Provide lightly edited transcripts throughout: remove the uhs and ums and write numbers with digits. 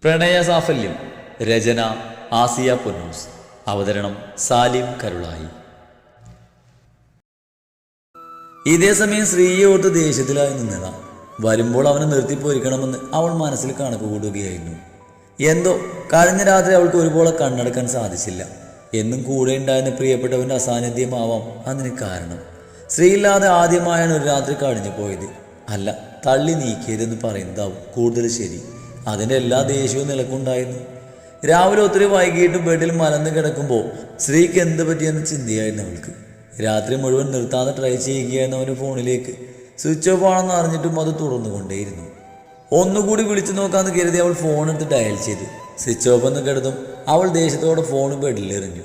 പ്രണയസാഫല്യം. രചന ആസിയ പൊന്നൂസ്. അവതരണം സാലിം കരുളായി. ഇതേസമയം സ്ത്രീയെ ഓർത്ത് ദേഷ്യത്തിലായി നിന്നതാ. വരുമ്പോൾ അവനെ നിർത്തിപ്പോരിക്കണമെന്ന് അവൾ മനസ്സിൽ കണക്ക് കൂടുകയായിരുന്നു. എന്തോ കഴിഞ്ഞ രാത്രി അവൾക്ക് ഒരുപോലെ കണ്ണടക്കാൻ സാധിച്ചില്ല. എന്നും കൂടെ ഉണ്ടായിരുന്ന പ്രിയപ്പെട്ടവൻ്റെ അസാന്നിധ്യമാവാം അതിന് കാരണം. സ്ത്രീയില്ലാതെ ആദ്യമായാണ് ഒരു രാത്രി കഴിഞ്ഞു പോയത്. അല്ല, തള്ളി നീക്കിയതെന്ന് പറയുന്നതാവും കൂടുതൽ ശരി. അതിൻ്റെ എല്ലാ ദേഷ്യവും നിലക്കുണ്ടായിരുന്നു. രാവിലെ ഒത്തിരി വൈകിട്ട് ബെഡിൽ മലന്ന് കിടക്കുമ്പോൾ സ്ത്രീക്ക് എന്ത് പറ്റിയെന്ന് ചിന്തയായിരുന്നു അവൾക്ക്. രാത്രി മുഴുവൻ നിർത്താതെ ട്രൈ ചെയ്യുകയായിരുന്നു അവൻ്റെ ഫോണിലേക്ക്. സ്വിച്ച് ഓഫ് ആണെന്ന് അറിഞ്ഞിട്ടും അത് തുറന്നുകൊണ്ടേയിരുന്നു. ഒന്നുകൂടി വിളിച്ചു നോക്കാമെന്ന് കരുതി അവൾ ഫോണെടുത്ത് ഡയൽ ചെയ്തു. സ്വിച്ച് ഓഫ് എന്ന് കിടന്നും അവൾ ദേഷ്യത്തോടെ ഫോൺ ബെഡിലെറിഞ്ഞു.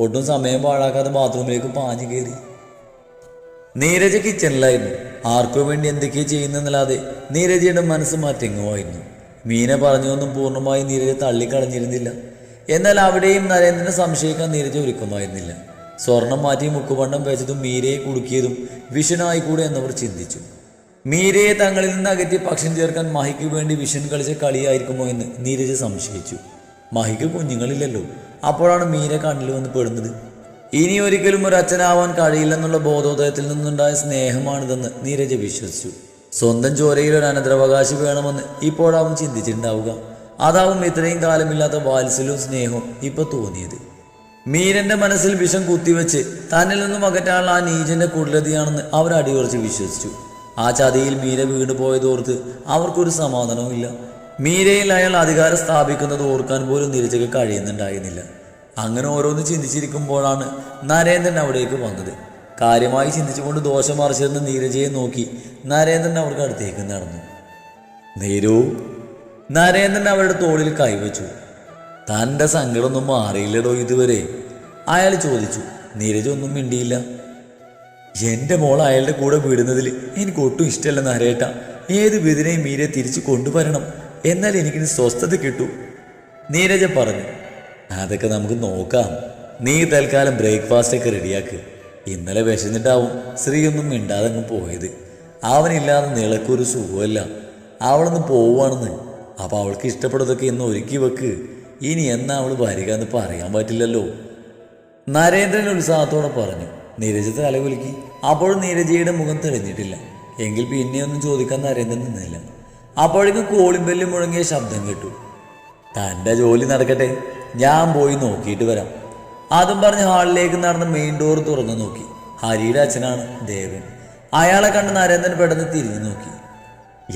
ഒട്ടും സമയം പാഴാക്കാതെ ബാത്റൂമിലേക്ക് പാഞ്ഞു കയറി. നീരജ കിച്ചണിലായിരുന്നു. ആർക്കു വേണ്ടി എന്തൊക്കെയോ ചെയ്യുന്നല്ലാതെ നീരജയുടെ മനസ്സ് മറ്റെങ്ങുമായിരുന്നു. മീന പറഞ്ഞൊന്നും പൂർണ്ണമായി നീരജ തള്ളിക്കളഞ്ഞിരുന്നില്ല. എന്നാൽ അവിടെയും നരേന്ദ്രനെ സംശയിക്കാൻ നീരജ ഒരുക്കമായിരുന്നില്ല. സ്വർണം മാറ്റി മുക്കുപണ്ടം വെച്ചതും മീരയെ കുടുക്കിയതും വിഷനായിക്കൂടെ എന്നവർ ചിന്തിച്ചു. മീരയെ തങ്ങളിൽ നിന്ന് അകറ്റി പക്ഷം ചേർക്കാൻ മഹിക്ക് വേണ്ടി വിഷൻ കളിച്ച കളിയായിരിക്കുമോ എന്ന് നീരജ സംശയിച്ചു. മഹിക്ക് കുഞ്ഞുങ്ങളില്ലല്ലോ. അപ്പോഴാണ് മീര കണ്ണിൽ വന്ന് പെടുന്നത്. ഇനി ഒരിക്കലും ഒരു അച്ഛനാവാൻ കഴിയില്ലെന്നുള്ള ബോധോദയത്തിൽ നിന്നുണ്ടായ സ്നേഹമാണിതെന്ന് നീരജ വിശ്വസിച്ചു. സ്വന്തം ചോരയിൽ ഒരു അനന്തരാവകാശി വേണമെന്ന് ഇപ്പോഴാവും ചിന്തിച്ചിട്ടുണ്ടാവുക. അതാവും ഇത്രയും കാലമില്ലാത്ത വാത്സല്യവും സ്നേഹവും ഇപ്പൊ തോന്നിയത്. മീരന്റെ മനസ്സിൽ വിഷം കുത്തിവെച്ച് തന്നിൽ നിന്നും അകറ്റാനുള്ള ആ നീജന്റെ കുടിലതിയാണെന്ന് അവർ അടിയുറച്ച് വിശ്വസിച്ചു. ആ ചതിയിൽ മീര വീണ് പോയതോർത്ത് അവർക്കൊരു സമാധാനവും ഇല്ല. മീരയിൽ അയാൾ അധികാരം സ്ഥാപിക്കുന്നത് ഓർക്കാൻ പോലും നീരജയ്ക്ക് കഴിയുന്നുണ്ടായിരുന്നില്ല. അങ്ങനെ ഓരോന്ന് ചിന്തിച്ചിരിക്കുമ്പോഴാണ് നരേന്ദ്രൻ അവിടേക്ക് വന്നത്. കാര്യമായി ചിന്തിച്ചുകൊണ്ട് ദോഷം മറിച്ചിരുന്ന നീരജയെ നോക്കി നരേന്ദ്രൻ അവർക്ക് അടുത്തേക്ക് നടന്നു. നീരു. നരേന്ദ്രൻ അവരുടെ തോളിൽ കൈവച്ചു. തൻ്റെ സങ്കടമൊന്നും മാറിയില്ലടോ ഇതുവരെ? അയാൾ ചോദിച്ചു. നീരജ ഒന്നും മിണ്ടിയില്ല. എൻ്റെ മോൾ അയാളുടെ കൂടെ വിടുന്നതിൽ എനിക്ക് ഒട്ടും ഇഷ്ടമല്ല നരേട്ട. ഏത് വിധനെയും മീരെ തിരിച്ചു കൊണ്ടുവരണം, എന്നാൽ എനിക്കിന് സ്വസ്ഥത കിട്ടൂ, നീരജ പറഞ്ഞു. അതൊക്കെ നമുക്ക് നോക്കാം. നീ തൽക്കാലം ബ്രേക്ക്ഫാസ്റ്റൊക്കെ റെഡിയാക്ക്. ഇന്നലെ വിശന്നിട്ടാവും സ്ത്രീയൊന്നും മിണ്ടാതെ അങ്ങ് പോയത്. അവനില്ലാതെ നിളക്കൊരു സുഖമല്ല. അവളൊന്ന് പോവുകയാണെന്ന്. അപ്പോൾ അവൾക്ക് ഇഷ്ടപ്പെടുന്നതൊക്കെ ഇന്ന് ഒരുക്കി വെക്ക്. ഇനി എന്നാ അവൾ വരിക എന്ന് പറയാൻ പറ്റില്ലല്ലോ, നരേന്ദ്രൻ ഉത്സാഹത്തോടെ പറഞ്ഞു. നീരജ തലകുലുക്കി. അപ്പോഴും നീരജയുടെ മുഖം തെളിഞ്ഞിട്ടില്ല. എങ്കിൽ പിന്നെയൊന്നും ചോദിക്കാൻ നരേന്ദ്രൻ നിന്നില്ല. അപ്പോഴേക്കും കോളിംബെല്ല് മുഴങ്ങിയ ശബ്ദം കേട്ടു. തൻ്റെ ജോലി നടക്കട്ടെ, ഞാൻ പോയി നോക്കിയിട്ട് വരാം. അതും പറഞ്ഞ് ഹാളിലേക്ക് നടന്ന് മെയിൻ ഡോർ തുറന്നു നോക്കി. ഹരിയുടെ അച്ഛനാണ് ദേവൻ. അയാളെ കണ്ട് നരേന്ദ്രൻ പെട്ടെന്ന് തിരിഞ്ഞു നോക്കി.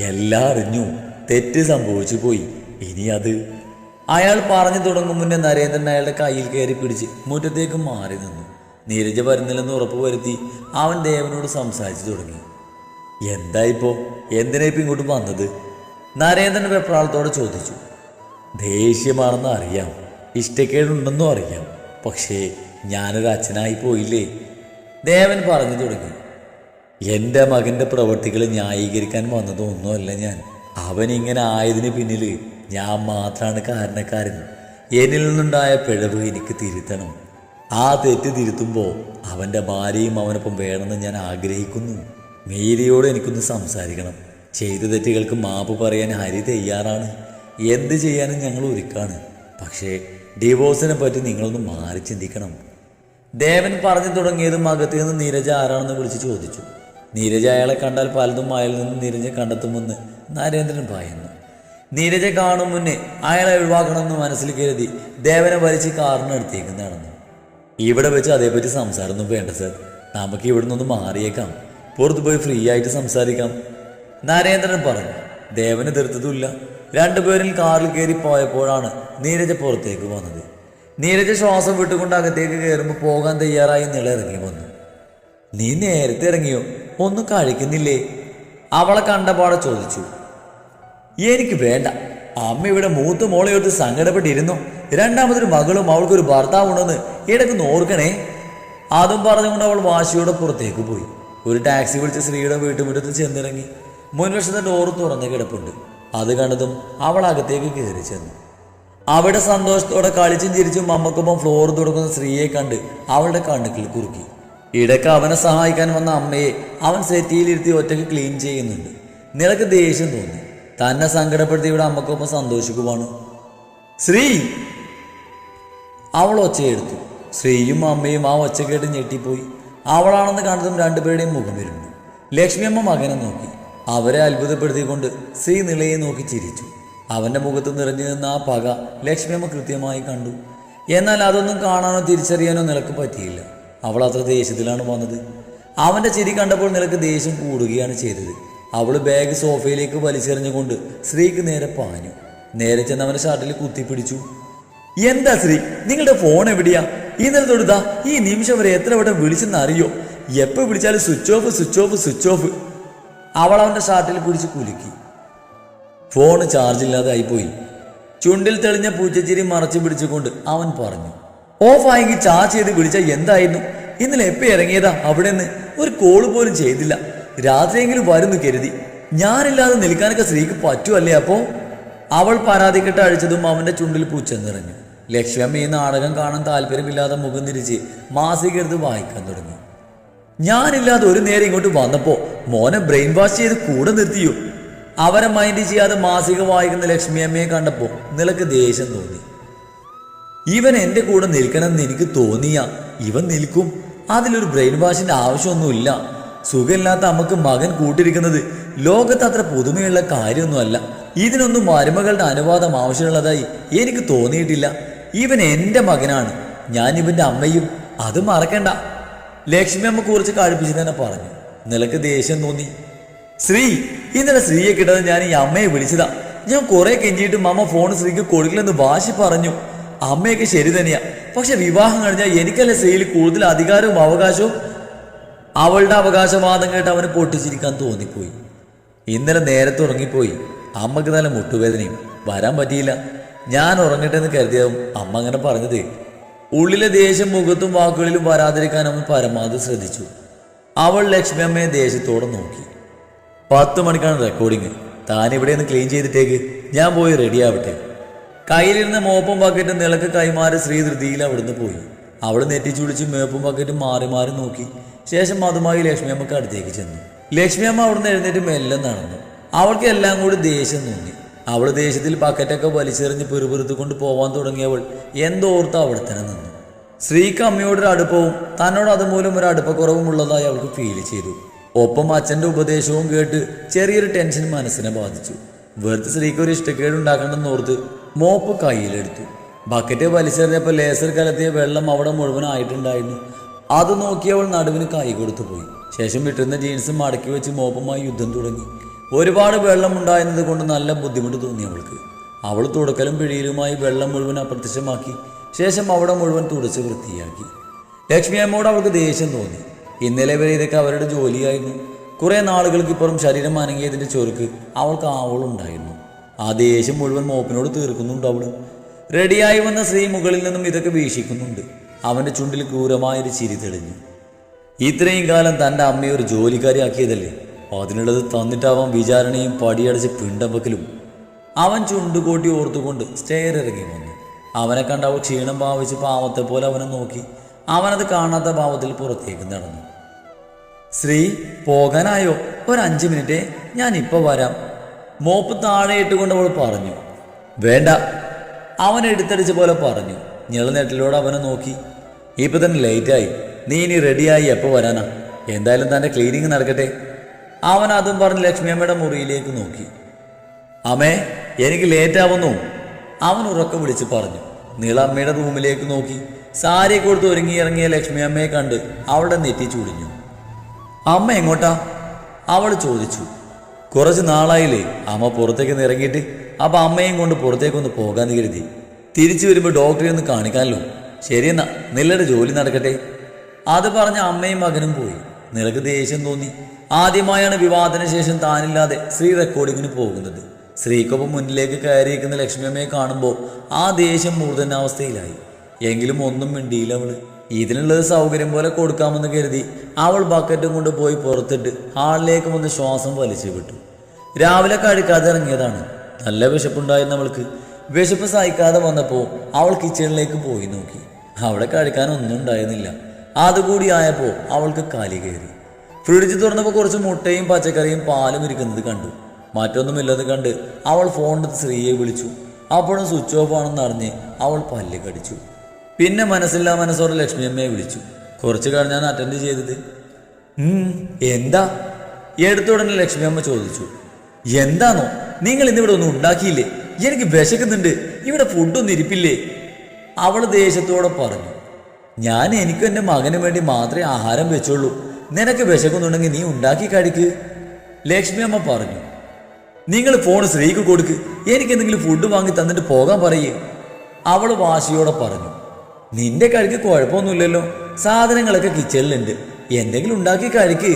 എല്ലാം അറിഞ്ഞു, തെറ്റ് സംഭവിച്ചു പോയി. ഇനി അത് അയാൾ പറഞ്ഞു തുടങ്ങും മുന്നേ നരേന്ദ്രൻ അയാളുടെ കയ്യിൽ കയറി പിടിച്ച് മുറ്റത്തേക്ക് മാറി നിന്നു. നീരജ വരുന്നില്ലെന്ന് ഉറപ്പുവരുത്തി അവൻ ദേവനോട് സംസാരിച്ചു തുടങ്ങി. എന്തായിപ്പോ? എന്തിനാ ഇപ്പം ഇങ്ങോട്ട് വന്നത്? നരേന്ദ്രൻ വെപ്രാളത്തോടെ ചോദിച്ചു. ദേഷ്യമാണെന്ന് അറിയാം, ഇഷ്ടക്കേടുണ്ടെന്നും അറിയാം. പക്ഷേ ഞാനൊരു അച്ഛനായി പോയില്ലേ, ദേവൻ പറഞ്ഞു തുടങ്ങി. എൻ്റെ മകൻ്റെ പ്രവൃത്തികൾ ന്യായീകരിക്കാൻ വന്നതൊന്നുമല്ല ഞാൻ. അവനിങ്ങനെ ആയതിന് പിന്നിൽ ഞാൻ മാത്രമാണ് കാരണക്കാരൻ. എന്നിൽ നിന്നുണ്ടായ പിഴവ് എനിക്ക് തിരുത്തണം. ആ തെറ്റ് തിരുത്തുമ്പോൾ അവൻ്റെ ഭാര്യയും അവനൊപ്പം വേണമെന്ന് ഞാൻ ആഗ്രഹിക്കുന്നു. മീരയോട് എനിക്കൊന്ന് സംസാരിക്കണം. ചെയ്ത തെറ്റുകൾക്ക് മാപ്പ് പറയാൻ ഹരി തയ്യാറാണ്. എന്ത് ചെയ്യാനും ഞങ്ങൾ ഒരുക്കാണ്. പക്ഷേ ഡിവോഴ്സിനെ പറ്റി നിങ്ങളൊന്ന് മാറി ചിന്തിക്കണം. ദേവൻ പറഞ്ഞു തുടങ്ങിയതും അകത്ത് നിന്ന് നീരജ ആരാണെന്ന് വിളിച്ച് ചോദിച്ചു. നീരജ അയാളെ കണ്ടാൽ പലതും അയാളിൽ നിന്ന് നീരജ കണ്ടെത്തുമെന്ന് നരേന്ദ്രൻ ഭയന്നു. നീരജ കാണും മുന്നേ അയാളെ ഒഴിവാക്കണമെന്ന് മനസ്സിൽ കരുതി ദേവനെ വലിച്ച് കാറിനടുത്തേക്ക് നടന്നു. ഇവിടെ വെച്ച് അതേപറ്റി സംസാരമൊന്നും വേണ്ട സർ, നമുക്ക് ഇവിടെ നിന്നൊന്ന് മാറിയേക്കാം. പുറത്തു പോയി ഫ്രീ ആയിട്ട് സംസാരിക്കാം, നരേന്ദ്രൻ പറഞ്ഞു. ദേവന് തീർത്തതുമില്ല. രണ്ടുപേരും കാറിൽ കയറി പോയപ്പോഴാണ് നീരജ പുറത്തേക്ക് വന്നത്. നീരജ ശ്വാസം വിട്ടുകൊണ്ട് അകത്തേക്ക് കയറുമ്പോൾ പോകാൻ തയ്യാറായി ഇറങ്ങി വന്നു. നീ നേരത്തെ ഇറങ്ങിയോ? ഒന്നും കഴിക്കുന്നില്ലേ? അവളെ കണ്ടപാടെ ചോദിച്ചു. എനിക്ക് വേണ്ട. അമ്മ ഇവിടെ മൂത്ത മോളെയോട്ട് സങ്കടപ്പെട്ടിരുന്നു. രണ്ടാമതൊരു മകളും അവൾക്കൊരു ഭർത്താവുണ്ടെന്ന് ഇടയ്ക്കൊന്ന് ഓർക്കണേ. അതും പറഞ്ഞുകൊണ്ട് അവൾ വാശിയോടെ പുറത്തേക്ക് പോയി. ഒരു ടാക്സി വിളിച്ച് സ്ത്രീയുടെ വീട്ടുമുറ്റത്ത് ചെന്നിറങ്ങി. മുൻവശത്തെ ഡോറ് തുറന്ന് കിടപ്പുണ്ട്. അത് കണ്ടതും അവൾ അകത്തേക്ക് കയറി ചെന്നു. അവിടെ സന്തോഷത്തോടെ കളിച്ചും ചിരിച്ചും അമ്മക്കൊപ്പം ഫ്ലോർ തുടങ്ങുന്ന സ്ത്രീയെ കണ്ട് അവളുടെ കണ്ണുകൾ കുറുക്കി. ഇടയ്ക്ക് അവനെ സഹായിക്കാൻ വന്ന അമ്മയെ അവൻ സെറ്റിയിലിരുത്തി ഒറ്റയ്ക്ക് ക്ലീൻ ചെയ്യുന്നുണ്ട്. നിനക്ക് ദേഷ്യം തോന്നി. തന്നെ സങ്കടപ്പെടുത്തി ഇവിടെ അമ്മക്കൊപ്പം സന്തോഷിക്കുവാണ്. ശ്രീ! അവൾ ഒച്ചയെടുത്തു. ശ്രീയും അമ്മയും ആ ഒച്ച കേട്ട് ഞെട്ടിപ്പോയി. അവളാണെന്ന് കണ്ടതും രണ്ടുപേരുടെയും മുഖം വരുന്നു. ലക്ഷ്മിയമ്മ മകനെ നോക്കി. അവരെ അത്ഭുതപ്പെടുത്തിക്കൊണ്ട് ശ്രീ നിളയെ നോക്കി ചിരിച്ചു. അവൻ്റെ മുഖത്ത് നിറഞ്ഞു നിന്ന ആ പക ലക്ഷ്മിയമ്മ കൃത്യമായി കണ്ടു. എന്നാൽ അതൊന്നും കാണാനോ തിരിച്ചറിയാനോ നിലക്ക് പറ്റിയില്ല. അവൾ അത്ര ദേഷ്യത്തിലാണ് വന്നത്. അവൻ്റെ ചിരി കണ്ടപ്പോൾ നിലക്ക് ദേഷ്യം കൂടുകയാണ് ചെയ്തത്. അവൾ ബാഗ് സോഫയിലേക്ക് വലിച്ചെറിഞ്ഞുകൊണ്ട് ശ്രീക്ക് നേരെ പാഞ്ഞു. നേരെ ചെന്ന് അവൻ്റെ ഷർട്ടിൽ കുത്തിപ്പിടിച്ചു. എന്താ ശ്രീ, നിങ്ങളുടെ ഫോൺ എവിടെയാ? ഇന്നലെ തൊടുതാ ഈ നിമിഷം വരെ എത്ര വട്ടം വിളിച്ചെന്ന് അറിയോ? എപ്പോൾ വിളിച്ചാലും switch off switch off switch off. അവൾ അവൻ്റെ ഷർട്ടിൽ പിടിച്ച് കുലുക്കി. ഫോൺ ചാർജില്ലാതെ ആയിപ്പോയി. ചുണ്ടിൽ തെളിഞ്ഞ പൂച്ചച്ചിരി മറച്ചു പിടിച്ചുകൊണ്ട് അവൻ പറഞ്ഞു. ഓഫായെങ്കിൽ ചാർജ് ചെയ്ത് വിളിച്ചാൽ എന്തായിരുന്നു? ഇന്നലെ എപ്പോൾ ഇറങ്ങിയതാ അവിടെ നിന്ന്? ഒരു കോള് പോലും ചെയ്തില്ല. രാത്രിയെങ്കിലും വരുന്നു കരുതി. ഞാനില്ലാതെ നിൽക്കാനൊക്കെ സ്ത്രീക്ക് പറ്റുമല്ലേ? അപ്പോ അവൾ പരാതിക്കെട്ട് അഴിച്ചതും അവൻ്റെ ചുണ്ടിൽ പൂച്ച നിറഞ്ഞു. ലക്ഷ്മി ഈ നാടകം കാണാൻ താല്പര്യമില്ലാതെ മുഖം തിരിച്ച് മാസിക എടുത്ത് വായിക്കാൻ തുടങ്ങി. ഞാനില്ലാതെ ഒരു നേരം ഇങ്ങോട്ട് വന്നപ്പോ മോനെ ബ്രെയിൻ വാഷ് ചെയ്ത് കൂടെ നിർത്തിയോ? അവരെ മൈൻഡ് ചെയ്യാതെ മാസിക വായിക്കുന്ന ലക്ഷ്മി അമ്മയെ കണ്ടപ്പോ നിലക്ക് ദേഷ്യം തോന്നി. ഇവൻ എൻ്റെ കൂടെ നിൽക്കണമെന്ന് എനിക്ക് തോന്നിയ ഇവൻ നിൽക്കും. അതിലൊരു ബ്രെയിൻ വാഷിന്റെ ആവശ്യമൊന്നുമില്ല. സുഖമില്ലാത്ത അമ്മക്ക് മകൻ കൂട്ടിരിക്കുന്നത് ലോകത്ത് അത്ര പുതുമയുള്ള കാര്യമൊന്നുമല്ല. ഇതിനൊന്നും മരുമകളുടെ അനുവാദം ആവശ്യമുള്ളതായി എനിക്ക് തോന്നിയിട്ടില്ല. ഇവൻ എൻ്റെ മകനാണ്. ഞാൻ ഇവൻ്റെ അമ്മയും. അത് മറക്കണ്ട. ലക്ഷ്മി അമ്മ കുറിച്ച് കഴിപ്പിച്ച് തന്നെ പറഞ്ഞു. നിലക്ക് ദേഷ്യം തോന്നി. ശ്രീ, ഇന്നലെ ശ്രീയെ കിട്ടാതെ ഞാൻ ഈ അമ്മയെ വിളിച്ചതാ. ഞാൻ കുറെ കെഞ്ചിയിട്ടും അമ്മ ഫോൺ ശ്രീക്ക് കൊടുക്കില്ലെന്ന് വാശി പറഞ്ഞു. അമ്മയൊക്കെ ശരി തന്നെയാ. പക്ഷെ വിവാഹം കഴിഞ്ഞാൽ എനിക്കല്ലേ ശ്രീയിൽ കൂടുതൽ അധികാരവും അവകാശവും. അവളുടെ അവകാശവാദം കേട്ട് അവന് പൊട്ടിച്ചിരിക്കാൻ തോന്നിപ്പോയി. ഇന്നലെ നേരത്തെ ഉറങ്ങിപ്പോയി. അമ്മക്ക് നല്ല മുട്ടുവേദനയും വരാൻ പറ്റിയില്ല. ഞാൻ ഉറങ്ങട്ടെ എന്ന് കരുതിയാവും അമ്മ അങ്ങനെ പറഞ്ഞത്. ഉള്ളിലെ ദേഷ്യം മുഖത്തും വാക്കുകളിലും വരാതിരിക്കാൻ അവൻ പരമാവധി ശ്രദ്ധിച്ചു. അവൾ ലക്ഷ്മി അമ്മയെ ദേഷ്യത്തോടെ നോക്കി. 10 മണിക്കാണ് റെക്കോർഡിങ്. താനിവിടെ നിന്ന് ക്ലീൻ ചെയ്തിട്ടേക്ക്. ഞാൻ പോയി റെഡിയാവട്ടെ. കയ്യിലിരുന്ന മോപ്പും ബക്കറ്റും നിലക്ക് കൈമാറി ശ്രീ ധൃതിയിൽ അവിടുന്ന് പോയി. അവൾ നെറ്റിച്ചുളിച്ച് മേപ്പും ബക്കറ്റും മാറി മാറി നോക്കി. ശേഷം അതുമായി ലക്ഷ്മി അമ്മക്ക് അടുത്തേക്ക് ചെന്നു. ലക്ഷ്മി അമ്മ അവിടുന്ന് എഴുന്നേറ്റ് മെല്ലെ നടന്നു. അവൾക്ക് എല്ലാം കൂടി ദേഷ്യം തോന്നി. അവൾ ദേഷ്യത്തിൽ ബക്കറ്റൊക്കെ വലിച്ചെറിഞ്ഞ് പെറുപെറുത്തു കൊണ്ട് പോവാൻ തുടങ്ങിയവൾ എന്തോർത്ത് അവിടെ തന്നെ നിന്നു. ശ്രീക്ക് അമ്മയോടൊരു അടുപ്പവും തന്നോട് അതുമൂലം ഒരു അടുപ്പക്കുറവും ഉള്ളതായി അവൾക്ക് ഫീൽ ചെയ്തു. ഒപ്പം അച്ഛൻ്റെ ഉപദേശവും കേട്ട് ചെറിയൊരു ടെൻഷൻ മനസ്സിനെ ബാധിച്ചു. വെറുതെ സ്ത്രീക്ക് ഒരു ഇഷ്ടക്കേടുണ്ടാക്കണമെന്ന് ഓർത്ത് മോപ്പ് കയ്യിലെടുത്തു. ബക്കറ്റ് വലിച്ചെറിഞ്ഞപ്പോൾ ലേസർ കലത്തിയ വെള്ളം അവിടെ മുഴുവനായിട്ടുണ്ടായിരുന്നു. അത് നോക്കിയവൾ നടുവിന് കൈ കൊടുത്തു പോയി. ശേഷം വിട്ടുന്ന ജീൻസ് മടക്കി വെച്ച് മോപ്പുമായി യുദ്ധം തുടങ്ങി. ഒരുപാട് വെള്ളം ഉണ്ടായിരുന്നത് കൊണ്ട് നല്ല ബുദ്ധിമുട്ട് തോന്നി അവൾക്ക്. അവൾ തുടക്കലും പിഴിയിലുമായി വെള്ളം മുഴുവൻ അപ്രത്യക്ഷമാക്കി. ശേഷം അവിടെ മുഴുവൻ തുടച്ച് വൃത്തിയാക്കി. ലക്ഷ്മി അമ്മയോട് അവൾക്ക് ദേഷ്യം തോന്നി. ഇന്നലെ വരെ ഇതൊക്കെ അവരുടെ ജോലിയായിരുന്നു. കുറെ നാളുകൾക്കിപ്പുറം ശരീരം അനങ്ങിയതിൻ്റെ ചൊരുക്ക് അവൾക്ക് ആവളുണ്ടായിരുന്നു. ആ ദേഷ്യം മുഴുവൻ മോപ്പിനോട് തീർക്കുന്നുണ്ട് അവൾ. റെഡിയായി വന്ന സ്ത്രീ മുകളിൽ നിന്നും ഇതൊക്കെ വീക്ഷിക്കുന്നുണ്ട്. അവൻ്റെ ചുണ്ടിൽ ക്രൂരമായൊരു ചിരി തെളിഞ്ഞു. ഇത്രയും കാലം തൻ്റെ അമ്മയെ ഒരു ജോലിക്കാരിയാക്കിയതല്ലേ, അതിനുള്ളത് തന്നിട്ടാവാൻ വിചാരണയും പടിയടച്ച് പിണ്ടമ്പക്കലും. അവൻ ചുണ്ടുകൂട്ടി ഓർത്തുകൊണ്ട് സ്റ്റെയർ ഇറങ്ങി വന്നു. അവനെ കണ്ട് അവൾ ക്ഷീണം ഭാവിച്ച് പാവത്തെ പോലെ അവനെ നോക്കി. അവനത് കാണാത്ത ഭാവത്തിൽ പുറത്തേക്ക് നടന്നു. ശ്രീ, പോകാനായോ? ഒരു 5 മിനിറ്റ്, ഞാൻ ഇപ്പോൾ വരാം. മോപ്പ് താഴെ ഇട്ടുകൊണ്ട് അവൾ പറഞ്ഞു. വേണ്ട, അവൻ എടുത്തടിച്ച പോലെ പറഞ്ഞു. ഞെളുനെട്ടിലൂടെ അവനെ നോക്കി. ഇപ്പം തന്നെ ലേറ്റായി. നീ ഇനി റെഡിയായി എപ്പോൾ വരാനാ? എന്തായാലും തൻ്റെ ക്ലീനിങ് നടക്കട്ടെ. അവൻ അതും പറഞ്ഞ് ലക്ഷ്മിയമ്മയുടെ മുറിയിലേക്ക് നോക്കി. അമ്മേ, എനിക്ക് ലേറ്റാവുന്നു, അവൻ ഉറക്കം വിളിച്ച് പറഞ്ഞു. നീളമ്മയുടെ റൂമിലേക്ക് നോക്കി. സാരി കൊടുത്ത് ഒരുങ്ങിയിറങ്ങിയ ലക്ഷ്മിയമ്മയെ കണ്ട് അവളുടെ നെറ്റി ചൂടിഞ്ഞു. അമ്മ എങ്ങോട്ടാ? അവൾ ചോദിച്ചു. കുറച്ച് നാളായില്ലേ അമ്മ പുറത്തേക്ക് ഇറങ്ങിയിട്ട്. അപ്പം അമ്മയും കൊണ്ട് പുറത്തേക്കൊന്ന് പോകാമെന്ന് കരുതി. തിരിച്ചു വരുമ്പോൾ ഡോക്ടറെ ഒന്ന് കാണിക്കാമല്ലോ. ശരിയെന്നാ, നിലയുടെ ജോലി നടക്കട്ടെ. അത് പറഞ്ഞ അമ്മയും മകനും പോയി. നിലക്ക് ദേഷ്യം തോന്നി. ആദ്യമായാണ് വിവാഹത്തിന് ശേഷം താനില്ലാതെ ശ്രീ റെക്കോർഡിങ്ങിന് പോകുന്നത്. ശ്രീക്കൊപ്പം മുന്നിലേക്ക് കയറിയിരിക്കുന്ന ലക്ഷ്മിയമ്മയെ കാണുമ്പോൾ ആ ദേഷ്യം മൂർധനാവസ്ഥയിലായി. എങ്കിലും ഒന്നും മിണ്ടിയില്ല അവള്. ഇതിനുള്ളത് സൗകര്യം പോലെ കൊടുക്കാമെന്ന് കരുതി അവൾ ബക്കറ്റും കൊണ്ട് പോയി പുറത്തിട്ട് ഹാളിലേക്ക് വന്ന് ശ്വാസം വലിച്ചു വിട്ടു. രാവിലെ കഴിക്കാതെ ഇറങ്ങിയതാണ്. നല്ല വിശപ്പുണ്ടായിരുന്നു അവൾക്ക്. വിശപ്പ് സഹിക്കാതെ വന്നപ്പോൾ അവൾ കിച്ചണിലേക്ക് പോയി നോക്കി. അവിടെ കഴിക്കാനൊന്നും ഉണ്ടായിരുന്നില്ല. അതുകൂടി ആയപ്പോൾ അവൾക്ക് കാലി കയറി. ഫ്രിഡ്ജ് തുറന്നപ്പോൾ കുറച്ച് മുട്ടയും പച്ചക്കറിയും പാലും ഇരിക്കുന്നത് കണ്ടു. മറ്റൊന്നുമില്ലെന്ന് കണ്ട് അവൾ ഫോണെടുത്ത് ശ്രീയെ വിളിച്ചു. അപ്പോഴും സ്വിച്ച് ഓഫ് ആണെന്ന് അറിഞ്ഞ് അവൾ പല്ല് കടിച്ചു. പിന്നെ മനസ്സില്ലാ മനസ്സോടെ ലക്ഷ്മിയമ്മയെ വിളിച്ചു. കുറച്ച് കഴിഞ്ഞാണ് അറ്റൻഡ് ചെയ്തത്. എന്താ? എടുത്തുടനെ ലക്ഷ്മിയമ്മ ചോദിച്ചു. എന്താണോ നിങ്ങൾ ഇന്നിവിടെ ഒന്നും ഉണ്ടാക്കിയില്ലേ? എനിക്ക് വിശക്കുന്നുണ്ട്, ഇവിടെ ഫുഡൊന്നും ഇരിപ്പില്ലേ? അവൾ ദേഷ്യത്തോടെ പറഞ്ഞു. ഞാൻ എനിക്കും എൻ്റെ മകന് വേണ്ടി മാത്രമേ ആഹാരം വെച്ചുള്ളൂ. നിനക്ക് വിശക്കുന്നുണ്ടെങ്കിൽ നീ ഉണ്ടാക്കി കഴിക്ക്, ലക്ഷ്മിയമ്മ പറഞ്ഞു. നിങ്ങൾ ഫോൺ ശ്രീക്ക് കൊടുക്ക്, എനിക്ക് എന്തെങ്കിലും ഫുഡ് വാങ്ങി തന്നിട്ട് പോകാൻ പറയേ, അവൾ വാശിയോടെ പറഞ്ഞു. നിന്റെ കഴിക്ക് കുഴപ്പമൊന്നുമില്ലല്ലോ, സാധനങ്ങളൊക്കെ കിച്ചണിലുണ്ട്, എന്തെങ്കിലും ഉണ്ടാക്കി കഴിക്ക്.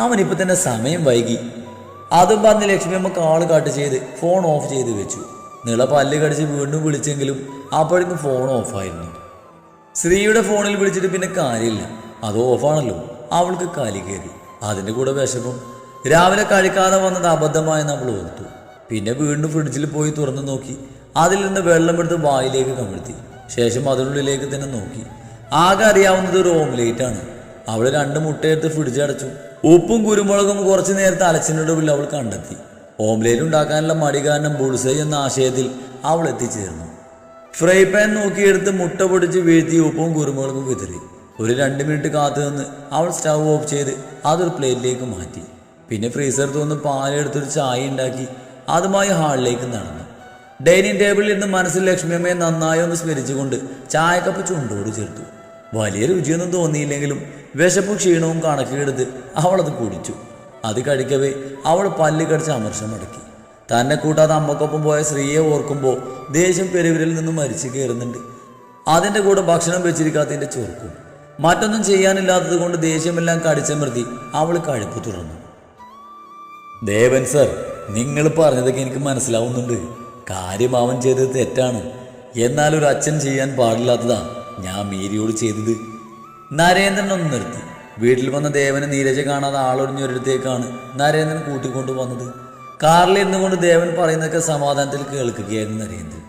അവനിപ്പോൾ തന്നെ സമയം വൈകി. അതും പറഞ്ഞ് ലക്ഷ്മിയമ്മ കാള് കാട്ട് ചെയ്ത് ഫോൺ ഓഫ് ചെയ്ത് വെച്ചു. നിള പല്ല് കടിച്ച് വീണ്ടും വിളിച്ചെങ്കിലും അപ്പോഴേക്കും ഫോൺ ഓഫായിരുന്നു. ശ്രീയുടെ ഫോണിൽ വിളിച്ചിട്ട് പിന്നെ കാര്യമില്ല, അത് ഓഫാണല്ലോ. അവൾക്ക് കലി കയറി. അതിൻ്റെ കൂടെ വിശപ്പും. രാവിലെ കഴിക്കാതെ വന്നത് അബദ്ധമായെന്ന് അവൾ ഓർത്തു. പിന്നെ വീണ്ടും ഫ്രിഡ്ജിൽ പോയി തുറന്നു നോക്കി. അതിൽ നിന്ന് വെള്ളമെടുത്ത് വായിലേക്ക് കമിഴ്ത്തി. ശേഷം അതിനുള്ളിലേക്ക് തന്നെ നോക്കി. ആകെ അറിയാവുന്നത് ഒരു ഓംലേറ്റാണ്. അവൾ 2 മുട്ടയെടുത്ത് ഫ്രിഡ്ജ് അടച്ചു. ഉപ്പും കുരുമുളകും കുറച്ച് നേരത്തെ അലച്ചിനൊടുവിൽ അവൾ കണ്ടെത്തി. ഓംലേറ്റ് ഉണ്ടാക്കാനുള്ള മടി കാരണം ബുൾസൈ എന്ന ആശയത്തിൽ അവൾ എത്തിച്ചേർന്നു. ഫ്രൈ പാൻ നോക്കിയെടുത്ത് മുട്ട പൊടിച്ച് വീഴ്ത്തി ഉപ്പും കുരുമുളകും വിതറി. ഒരു 2 മിനിറ്റ് കാത്തു നിന്ന് അവൾ സ്റ്റവ് ഓഫ് ചെയ്ത് അതൊരു പ്ലേറ്റിലേക്ക് മാറ്റി. പിന്നെ ഫ്രീസർ തുറന്ന് പാലെടുത്തൊരു ചായ ഉണ്ടാക്കി അതുമായി ഹാളിലേക്ക് നടന്നു. ഡൈനിങ് ടേബിളിൽ നിന്ന് മനസ്സിൽ ലക്ഷ്മിയമ്മയെ നന്നായി ഒന്ന് സ്മരിച്ചുകൊണ്ട് ചായക്കപ്പ് ചുണ്ടോട് ചേർത്തു. വലിയ രുചിയൊന്നും തോന്നിയില്ലെങ്കിലും വിശപ്പും ക്ഷീണവും കണക്കിലെടുത്ത് അവളത് കുടിച്ചു. അത് കഴിക്കവേ അവൾ പല്ല് കടിച്ച് അമർഷം അടക്കി. തന്നെ കൂട്ടാതെ അമ്മക്കൊപ്പം പോയ ശ്രീയെ ഓർക്കുമ്പോൾ ദേഷ്യം പെരുവിരിൽ നിന്നും മരിച്ചു കയറുന്നുണ്ട്. അതിൻ്റെ കൂടെ ഭക്ഷണം വെച്ചിരിക്കാത്തതിൻ്റെ ചൊറുക്കും. മറ്റൊന്നും ചെയ്യാനില്ലാത്തത് കൊണ്ട് ദേഷ്യമെല്ലാം കടിച്ചമർത്തി അവൾ കഴിപ്പ് തുറന്നു. ദേവൻ സർ, നിങ്ങൾ പറഞ്ഞതൊക്കെ എനിക്ക് മനസ്സിലാവുന്നുണ്ട്. കാര്യം അവൻ ചെയ്തത് തെറ്റാണ്. എന്നാൽ ഒരു അച്ഛൻ ചെയ്യാൻ പാടില്ലാത്തതാ ഞാൻ മീരയോട് ചെയ്തത്. നരേന്ദ്രൻ ഒന്ന് നിർത്തി. വീട്ടിൽ വന്ന ദേവനെ നീരജ കാണാതെ ആളൊഴിഞ്ഞൊരിടത്തേക്കാണ് നരേന്ദ്രൻ കൂട്ടിക്കൊണ്ടു വന്നത്. കാറിലിരുന്നു കൊണ്ട് ദേവൻ പറയുന്നതൊക്കെ സമാധാനത്തിൽ കേൾക്കുകയായിരുന്നു നരേന്ദ്രൻ.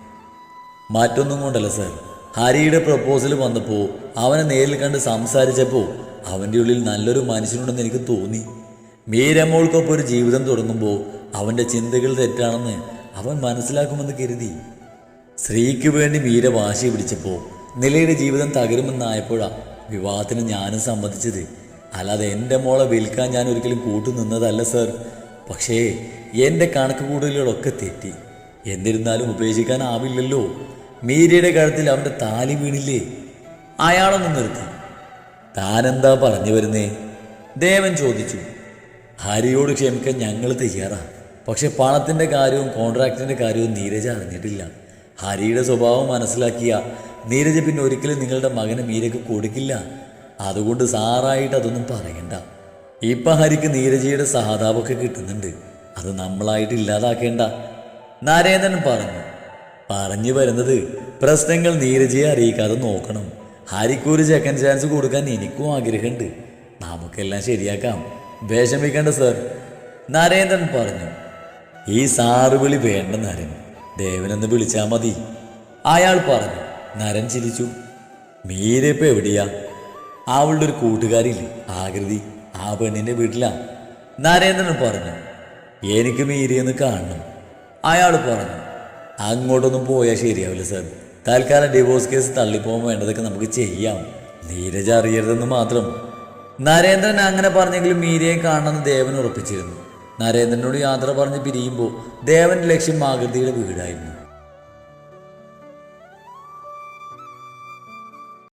മറ്റൊന്നും കൊണ്ടല്ല സർ, ഹരിയുടെ പ്രപ്പോസൽ വന്നപ്പോൾ അവനെ നേരിൽ കണ്ട് സംസാരിച്ചപ്പോൾ അവൻ്റെ ഉള്ളിൽ നല്ലൊരു മനുഷ്യനുണ്ടെന്ന് എനിക്ക് തോന്നി. മീരമ്മോൾക്കൊപ്പം ഒരു ജീവിതം തുടങ്ങുമ്പോൾ അവൻ്റെ ചിന്തകൾ തെറ്റാണെന്ന് അവൻ മനസ്സിലാക്കുമെന്ന് കരുതി. സ്ത്രീക്ക് വേണ്ടി മീര വാശി പിടിച്ചപ്പോൾ നിലയുടെ ജീവിതം തകരുമെന്നായപ്പോഴാണ് വിവാഹത്തിന് ഞാനും സമ്മതിച്ചത്. അല്ലാതെ എൻ്റെ മോളെ വിൽക്കാൻ ഞാൻ ഒരിക്കലും കൂട്ടുനിന്നതല്ല സർ. പക്ഷേ എൻ്റെ കണക്ക് കൂടുതലുകളൊക്കെ തെറ്റി. എന്നിരുന്നാലും ഉപേക്ഷിക്കാനാവില്ലല്ലോ. മീരയുടെ കഴുത്തിൽ അവൻ്റെ താലി വീണില്ലേ? അയാളൊന്ന് നിർത്തി. താനെന്താ പറഞ്ഞു വരുന്നേ? ദേവൻ ചോദിച്ചു. ഹരിയോട് ക്ഷമിക്കാൻ ഞങ്ങൾ തയ്യാറാണ്. പക്ഷെ പണത്തിൻ്റെ കാര്യവും കോൺട്രാക്റ്റിൻ്റെ കാര്യവും നീരജ അറിഞ്ഞിട്ടില്ല. ഹരിയുടെ സ്വഭാവം മനസ്സിലാക്കിയ നീരജ പിന്നെ ഒരിക്കലും നിങ്ങളുടെ മകനെ മീരയ്ക്ക് കൊടുക്കില്ല. അതുകൊണ്ട് സാറായിട്ട് അതൊന്നും പറയണ്ട. ഇപ്പം ഹരിക്ക് നീരജയുടെ സഹതാപമൊക്കെ കിട്ടുന്നുണ്ട്. അത് നമ്മളായിട്ട് ഇല്ലാതാക്കേണ്ട, നരേന്ദ്രൻ പറഞ്ഞു വരുന്നത് പ്രശ്നങ്ങൾ നീരജയെ അറിയിക്കാതെ നോക്കണം. ഹരിക്കൊരു സെക്കൻഡ് ചാൻസ് കൊടുക്കാൻ എനിക്കും ആഗ്രഹമുണ്ട്. നമുക്കെല്ലാം ശരിയാക്കാം, വിഷമിക്കേണ്ട സർ, നരേന്ദ്രൻ പറഞ്ഞു. ഈ സാറ് വിളി വേണ്ട നരൻ, ദേവനെന്ന് വിളിച്ചാൽ മതി, അയാൾ പറഞ്ഞു. നരൻ ചിരിച്ചു. മീര ഇപ്പം എവിടെയാ? അവളുടെ ഒരു കൂട്ടുകാരില്ലേ ആകൃതി, ആ പെണ്ണിൻ്റെ വീട്ടിലാ, നരേന്ദ്രൻ പറഞ്ഞു. എനിക്ക് മീരയൊന്ന് കാണണം, അയാൾ പറഞ്ഞു. അങ്ങോട്ടൊന്നും പോയാൽ ശരിയാവില്ല സർ. തൽക്കാലം ഡിവോഴ്സ് കേസ് തള്ളിപ്പോകാൻ വേണ്ടതൊക്കെ നമുക്ക് ചെയ്യാം. നീരജ അറിയരുതെന്ന് മാത്രം. നരേന്ദ്രൻ അങ്ങനെ പറഞ്ഞെങ്കിലും മീരയെ കാണണമെന്ന് ദേവൻ ഉറപ്പിച്ചിരുന്നു. നരേന്ദ്രനോട് യാത്ര പറഞ്ഞ് പിരിയുമ്പോൾ ദേവൻ്റെ ലക്ഷ്യം ആകൃതിയുടെ വീടായിരുന്നു.